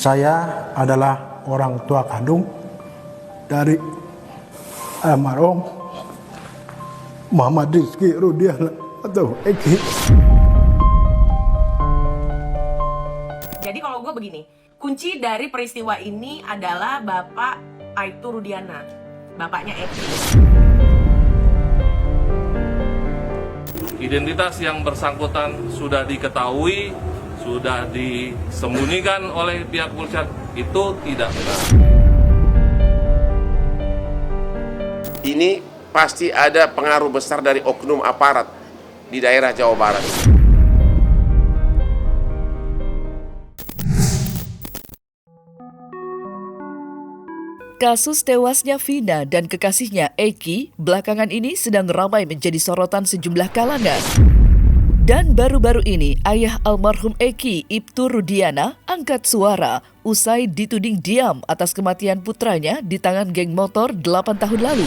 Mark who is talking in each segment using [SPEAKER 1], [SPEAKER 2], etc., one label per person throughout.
[SPEAKER 1] Saya adalah orang tua kandung dari almarhum Muhammad Rizky Rudiana atau Eki.
[SPEAKER 2] Jadi kalau gue begini, kunci dari peristiwa ini adalah Bapak Aibtu Rudiana, bapaknya Eki.
[SPEAKER 3] Identitas yang bersangkutan sudah diketahui, sudah disembunyikan oleh pihak kepolisian, itu tidak benar.
[SPEAKER 4] Ini pasti ada pengaruh besar dari oknum aparat di daerah Jawa Barat.
[SPEAKER 5] Kasus tewasnya Vina dan kekasihnya Eki belakangan ini sedang ramai menjadi sorotan sejumlah kalangan. Dan baru-baru ini, ayah almarhum Eki, Ibtu Rudiana, angkat suara usai dituding diam atas kematian putranya di tangan geng motor 8 tahun lalu.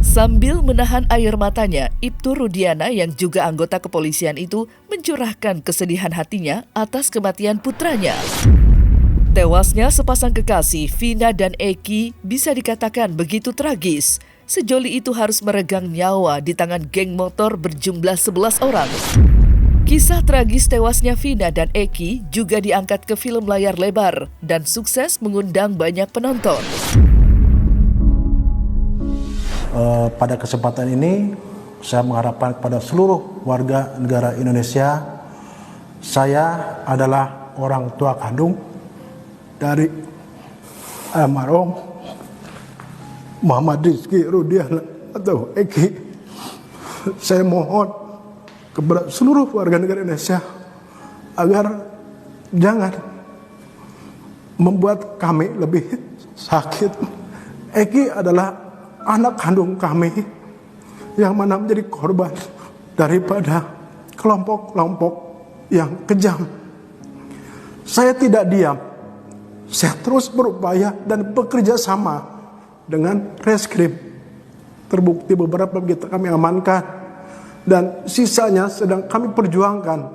[SPEAKER 5] Sambil menahan air matanya, Ibtu Rudiana yang juga anggota kepolisian itu mencurahkan kesedihan hatinya atas kematian putranya. Tewasnya sepasang kekasih, Vina dan Eki, bisa dikatakan begitu tragis. Sejoli itu harus meregang nyawa di tangan geng motor berjumlah 11 orang. Kisah tragis tewasnya Vina dan Eki juga diangkat ke film layar lebar dan sukses mengundang banyak penonton.
[SPEAKER 1] Pada kesempatan ini, saya mengharapkan kepada seluruh warga negara Indonesia, saya adalah orang tua kandung dari almarhum Muhammad Rizky Rudiana atau Eki. Saya mohon kepada seluruh warga negara Indonesia agar jangan membuat kami lebih sakit. Eki adalah anak kandung kami yang mana menjadi korban daripada kelompok-kelompok yang kejam. Saya tidak diam. Saya terus berupaya dan bekerja sama dengan reskrim. Terbukti beberapa kita kami amankan dan sisanya sedang kami perjuangkan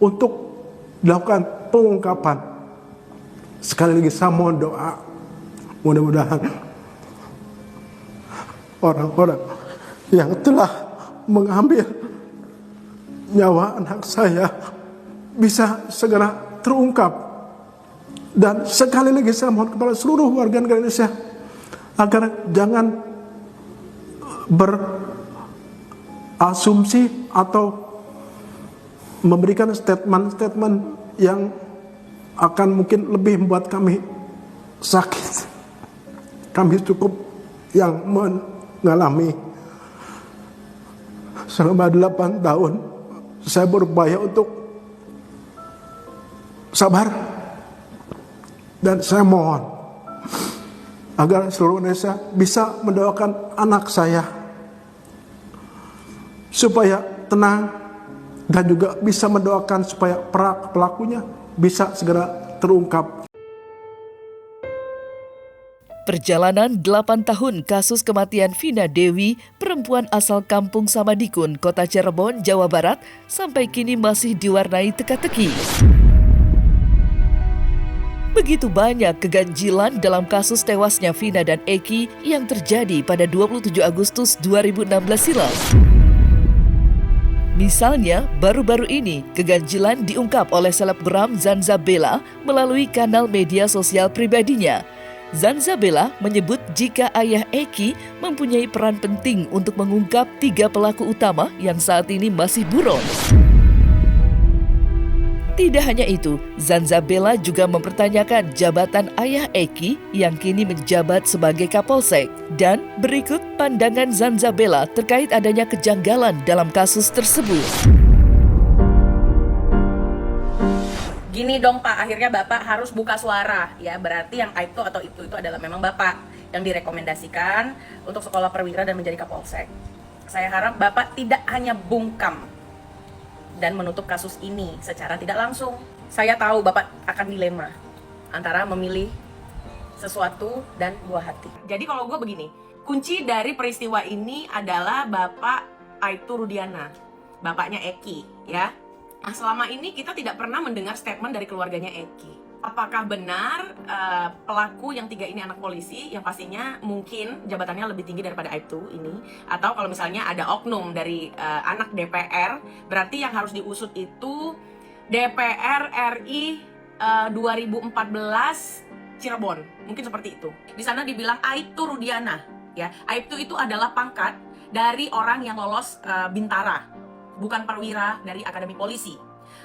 [SPEAKER 1] untuk dilakukan pengungkapan. Sekali lagi saya mohon doa, mudah-mudahan orang-orang yang telah mengambil nyawa anak saya bisa segera terungkap. Dan sekali lagi saya mohon kepada seluruh warga negara Indonesia agar jangan berasumsi atau memberikan statement-statement yang akan mungkin lebih membuat kami sakit. Kami cukup yang mengalami selama 8 tahun saya berupaya untuk sabar. Dan saya mohon agar seluruh Indonesia bisa mendoakan anak saya supaya tenang dan juga bisa mendoakan supaya pelakunya bisa segera terungkap.
[SPEAKER 5] Perjalanan 8 tahun kasus kematian Vina Dewi, perempuan asal kampung Samadikun, Kota Cirebon, Jawa Barat, sampai kini masih diwarnai teka-teki. Begitu banyak keganjilan dalam kasus tewasnya Vina dan Eki yang terjadi pada 27 Agustus 2016 silam. Misalnya, baru-baru ini keganjilan diungkap oleh selebgram Zanzabella melalui kanal media sosial pribadinya. Zanzabella menyebut jika ayah Eki mempunyai peran penting untuk mengungkap 3 pelaku utama yang saat ini masih buron. Tidak hanya itu, Zanzabella juga mempertanyakan jabatan ayah Eki yang kini menjabat sebagai Kapolsek. Dan berikut pandangan Zanzabella terkait adanya kejanggalan dalam kasus tersebut.
[SPEAKER 2] Gini dong Pak, akhirnya Bapak harus buka suara. Ya, berarti yang Aibtu atau Ibtu itu adalah memang Bapak yang direkomendasikan untuk sekolah perwira dan menjadi Kapolsek. Saya harap Bapak tidak hanya bungkam dan menutup kasus ini secara tidak langsung. Saya tahu Bapak akan dilema antara memilih sesuatu dan buah hati. Jadi kalau gue begini, kunci dari peristiwa ini adalah Bapak Aibtu Rudiana, bapaknya Eki, ya. Nah, selama ini kita tidak pernah mendengar statement dari keluarganya Eki. Apakah benar pelaku yang 3 ini anak polisi, yang pastinya mungkin jabatannya lebih tinggi daripada Aibtu ini, atau kalau misalnya ada oknum dari anak DPR, berarti yang harus diusut itu DPR RI 2014 Cirebon, mungkin seperti itu. Di sana dibilang Aibtu Rudiana, ya. Aibtu itu adalah pangkat dari orang yang lolos Bintara, bukan perwira dari Akademi Polisi.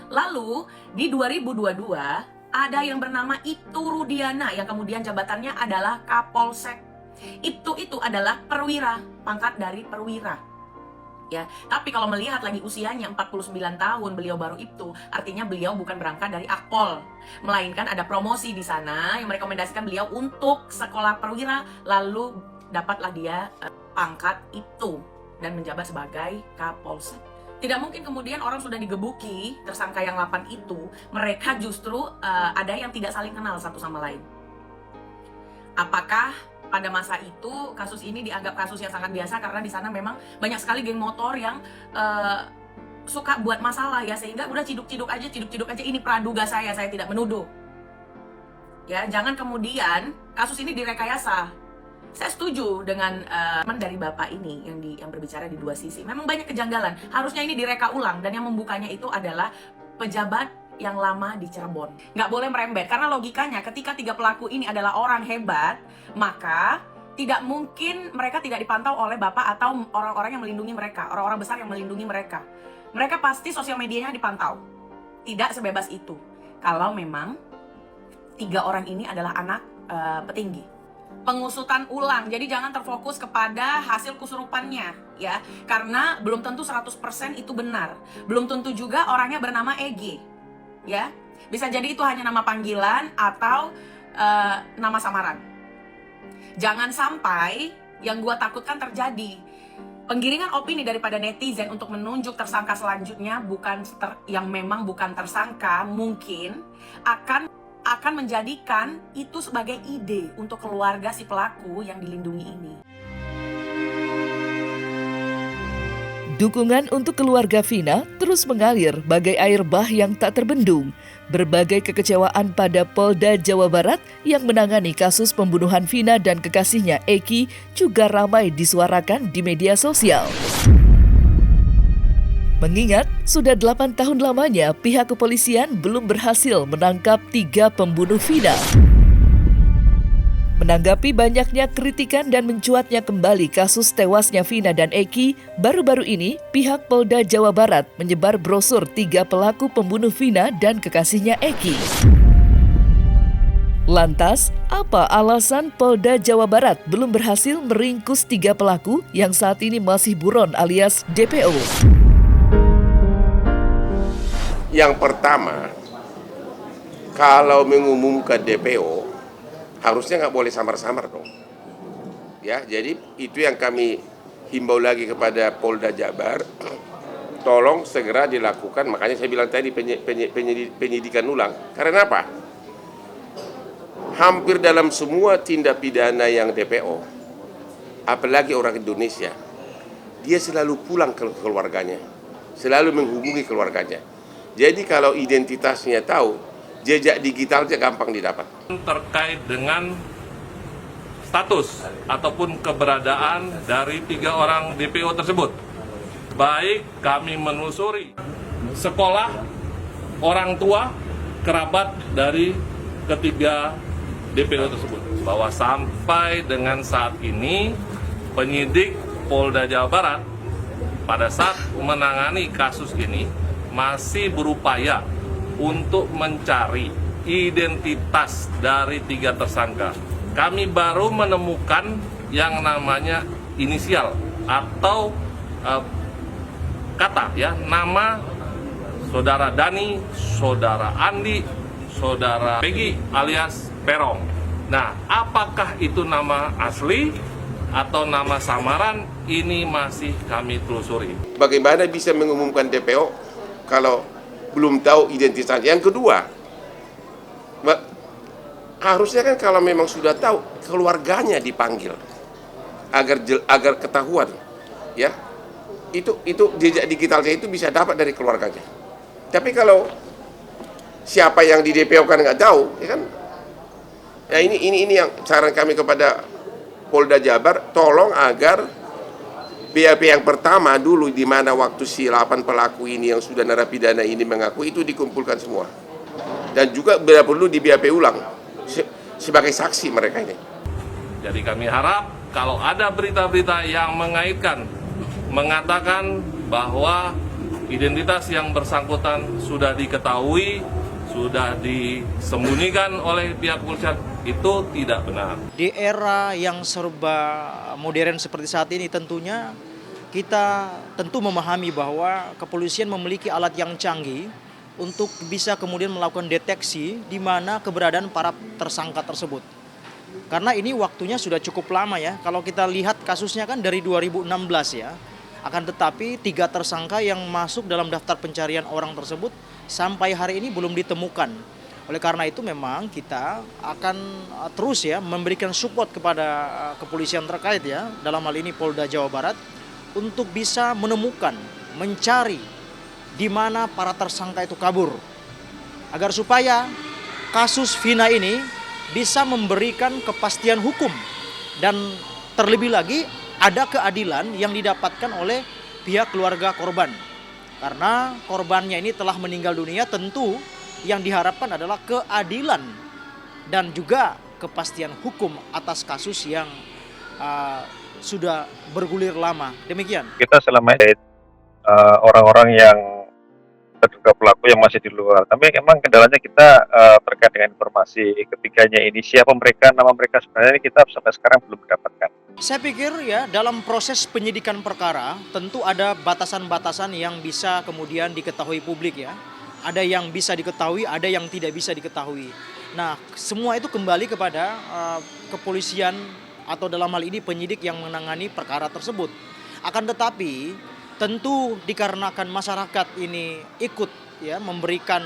[SPEAKER 2] Lalu di 2022 ada yang bernama Ibtu Rudiana yang kemudian jabatannya adalah Kapolsek. Ibtu itu adalah perwira, pangkat dari perwira. Ya, tapi kalau melihat lagi usianya 49 tahun, beliau baru Ibtu, artinya beliau bukan berangkat dari Akpol, melainkan ada promosi di sana yang merekomendasikan beliau untuk sekolah perwira, lalu dapatlah dia pangkat Ibtu dan menjabat sebagai Kapolsek. Tidak mungkin kemudian orang sudah digebuki, tersangka yang 8 itu, mereka justru ada yang tidak saling kenal satu sama lain. Apakah pada masa itu kasus ini dianggap kasus yang sangat biasa karena di sana memang banyak sekali geng motor yang suka buat masalah ya, sehingga udah ciduk-ciduk aja, ini praduga saya tidak menuduh. Ya, jangan kemudian kasus ini direkayasa. Saya setuju dengan dari Bapak ini yang berbicara di dua sisi. Memang banyak kejanggalan. Harusnya ini direka ulang, dan yang membukanya itu adalah pejabat yang lama di Cirebon. Nggak boleh merembet, karena logikanya ketika 3 pelaku ini adalah orang hebat, maka tidak mungkin mereka tidak dipantau oleh Bapak atau orang-orang yang melindungi mereka, orang-orang besar yang melindungi mereka. Mereka pasti sosial medianya dipantau. Tidak sebebas itu. Kalau memang 3 orang ini adalah anak petinggi. Pengusutan ulang, jadi jangan terfokus kepada hasil kesurupannya ya, karena belum tentu 100% itu benar, belum tentu juga orangnya bernama EG ya, bisa jadi itu hanya nama panggilan atau nama samaran. Jangan sampai yang gua takutkan terjadi penggiringan opini daripada netizen untuk menunjuk tersangka selanjutnya yang memang bukan tersangka, mungkin akan menjadikan itu sebagai ide untuk keluarga si pelaku yang dilindungi ini.
[SPEAKER 5] Dukungan untuk keluarga Vina terus mengalir bagai air bah yang tak terbendung. Berbagai kekecewaan pada Polda Jawa Barat yang menangani kasus pembunuhan Vina dan kekasihnya Eki juga ramai disuarakan di media sosial. Mengingat sudah 8 tahun lamanya pihak kepolisian belum berhasil menangkap 3 pembunuh Vina. Menanggapi banyaknya kritikan dan mencuatnya kembali kasus tewasnya Vina dan Eki, baru-baru ini pihak Polda Jawa Barat menyebar brosur 3 pelaku pembunuh Vina dan kekasihnya Eki. Lantas, apa alasan Polda Jawa Barat belum berhasil meringkus 3 pelaku yang saat ini masih buron alias DPO?
[SPEAKER 4] Yang pertama, kalau mengumumkan DPO, harusnya nggak boleh samar-samar dong. Ya, jadi itu yang kami himbau lagi kepada Polda Jabar, tolong segera dilakukan. Makanya saya bilang tadi penyidikan ulang. Karena apa? Hampir dalam semua tindak pidana yang DPO, apalagi orang Indonesia, dia selalu pulang ke keluarganya, selalu menghubungi keluarganya. Jadi kalau identitasnya tahu, jejak digitalnya gampang didapat.
[SPEAKER 3] Terkait dengan status ataupun keberadaan dari 3 orang DPO tersebut, baik kami menelusuri sekolah, orang tua, kerabat dari ketiga DPO tersebut, bahwa sampai dengan saat ini penyidik Polda Jawa Barat pada saat menangani kasus ini masih berupaya untuk mencari identitas dari 3 tersangka. Kami baru menemukan yang namanya inisial atau kata ya, nama saudara Dani, saudara Andi, saudara Peggy alias Perong. Nah, apakah itu nama asli atau nama samaran, ini masih kami telusuri.
[SPEAKER 4] Bagaimana bisa mengumumkan DPO kalau belum tahu identitasnya? Yang kedua, harusnya kan kalau memang sudah tahu, keluarganya dipanggil agar ketahuan, ya. Itu jejak digitalnya itu bisa dapat dari keluarganya. Tapi kalau siapa yang di DPO kan nggak tahu, ya kan? Ya ini yang saran kami kepada Polda Jabar, tolong agar BAP yang pertama dulu, di mana waktu si 8 pelaku ini yang sudah narapidana ini mengaku, itu dikumpulkan semua. Dan juga bila perlu di BAP ulang sebagai saksi mereka ini.
[SPEAKER 3] Jadi kami harap kalau ada berita-berita yang mengatakan bahwa identitas yang bersangkutan sudah diketahui, sudah disembunyikan oleh pihak kepolisian, itu tidak benar.
[SPEAKER 6] Di era yang serba modern seperti saat ini tentunya kita tentu memahami bahwa kepolisian memiliki alat yang canggih untuk bisa kemudian melakukan deteksi di mana keberadaan para tersangka tersebut. Karena ini waktunya sudah cukup lama ya. Kalau kita lihat kasusnya kan dari 2016 ya. Akan tetapi 3 tersangka yang masuk dalam daftar pencarian orang tersebut sampai hari ini belum ditemukan. Oleh karena itu memang kita akan terus ya memberikan support kepada kepolisian terkait ya, dalam hal ini Polda Jawa Barat, untuk bisa menemukan, mencari di mana para tersangka itu kabur. Agar supaya kasus Vina ini bisa memberikan kepastian hukum dan terlebih lagi ada keadilan yang didapatkan oleh pihak keluarga korban. Karena korbannya ini telah meninggal dunia, tentu yang diharapkan adalah keadilan dan juga kepastian hukum atas kasus yang sudah bergulir lama. Demikian.
[SPEAKER 7] Kita selama ini orang-orang yang terduga pelaku yang masih di luar. Tapi memang kendalanya kita terkait dengan informasi ketiganya ini, siapa mereka, nama mereka sebenarnya ini kita sampai sekarang belum mendapatkan.
[SPEAKER 6] Saya pikir ya dalam proses penyidikan perkara tentu ada batasan-batasan yang bisa kemudian diketahui publik ya. Ada yang bisa diketahui, ada yang tidak bisa diketahui. Nah, semua itu kembali kepada kepolisian atau dalam hal ini penyidik yang menangani perkara tersebut. Akan tetapi tentu dikarenakan masyarakat ini ikut ya memberikan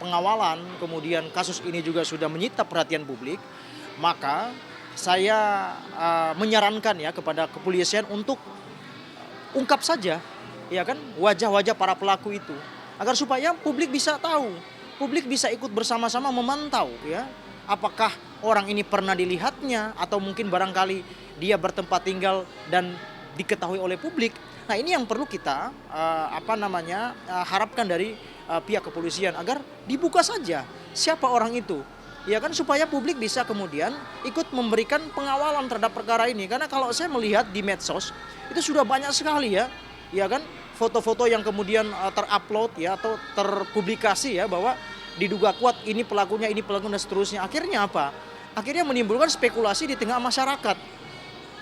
[SPEAKER 6] pengawalan, kemudian kasus ini juga sudah menyita perhatian publik, maka saya menyarankan ya kepada kepolisian untuk ungkap saja ya kan wajah-wajah para pelaku itu, agar supaya publik bisa tahu, publik bisa ikut bersama-sama memantau ya apakah orang ini pernah dilihatnya atau mungkin barangkali dia bertempat tinggal dan diketahui oleh publik. Nah, ini yang perlu kita harapkan dari pihak kepolisian agar dibuka saja siapa orang itu. Ya kan, supaya publik bisa kemudian ikut memberikan pengawalan terhadap perkara ini. Karena kalau saya melihat di medsos itu sudah banyak sekali ya kan foto-foto yang kemudian terupload ya atau terpublikasi ya bahwa diduga kuat ini pelakunya dan seterusnya. Akhirnya apa? Akhirnya menimbulkan spekulasi di tengah masyarakat.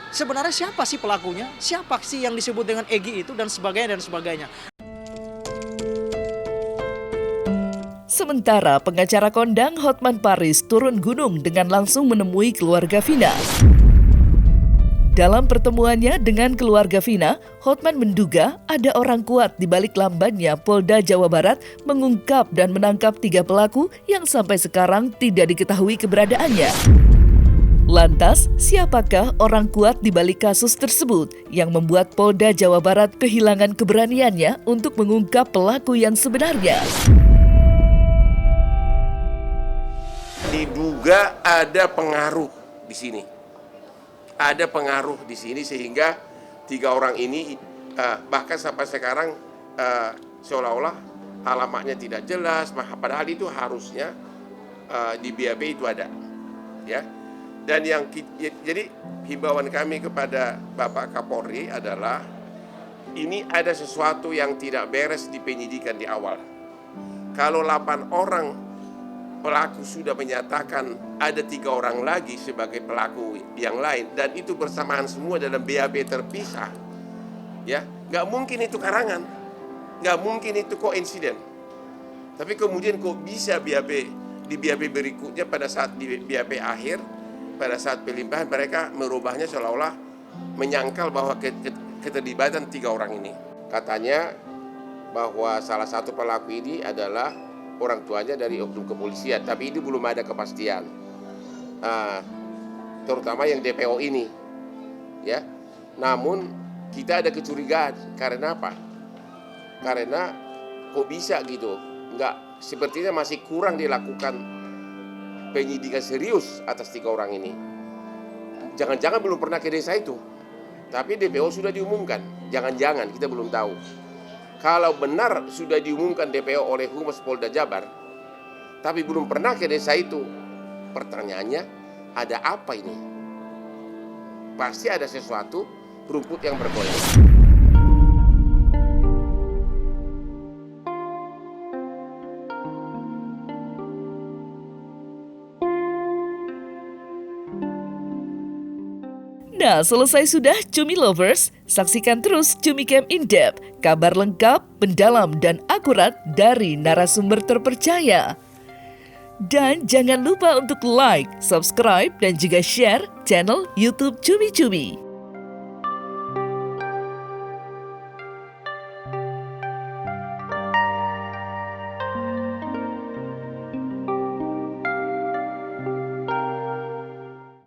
[SPEAKER 6] Sebenarnya siapa sih pelakunya? Siapa sih yang disebut dengan Egy itu dan sebagainya.
[SPEAKER 5] Sementara pengacara kondang Hotman Paris turun gunung dengan langsung menemui keluarga Vina. Dalam pertemuannya dengan keluarga Vina, Hotman menduga ada orang kuat di balik lambannya Polda Jawa Barat mengungkap dan menangkap 3 pelaku yang sampai sekarang tidak diketahui keberadaannya. Lantas, siapakah orang kuat di balik kasus tersebut yang membuat Polda Jawa Barat kehilangan keberaniannya untuk mengungkap pelaku yang sebenarnya?
[SPEAKER 4] Diduga ada pengaruh di sini. Ada pengaruh di sini sehingga 3 orang ini bahkan sampai sekarang seolah-olah alamatnya tidak jelas, padahal itu harusnya di BAP itu ada. Ya. Dan jadi himbauan kami kepada Bapak Kapolri adalah ini ada sesuatu yang tidak beres di penyidikan di awal. Kalau 8 orang pelaku sudah menyatakan ada 3 orang lagi sebagai pelaku yang lain dan itu bersamaan semua dalam BAP terpisah, ya nggak mungkin itu karangan, nggak mungkin itu koinsiden. Tapi kemudian kok bisa di BAP berikutnya pada saat di BAP akhir, pada saat pelimpahan mereka merubahnya seolah-olah menyangkal bahwa keterlibatan 3 orang ini. Katanya bahwa salah satu pelaku ini adalah orang tuanya dari oknum kepolisian, tapi ini belum ada kepastian. Terutama yang DPO ini, ya. Namun kita ada kecurigaan karena apa? Karena kok bisa gitu? sepertinya masih kurang dilakukan penyidikan serius atas 3 orang ini. Jangan-jangan belum pernah ke desa itu, tapi DPO sudah diumumkan. Jangan-jangan, kita belum tahu. Kalau benar sudah diumumkan DPO oleh Humas Polda Jabar, tapi belum pernah ke desa itu, pertanyaannya, ada apa ini? Pasti ada sesuatu, rumput yang bergoyang.
[SPEAKER 5] Nah, selesai sudah Cumi Lovers. Saksikan terus Cumi Camp In Depth, kabar lengkap, mendalam, dan akurat dari narasumber terpercaya. Dan jangan lupa untuk like, subscribe, dan juga share channel YouTube Cumi Cumi.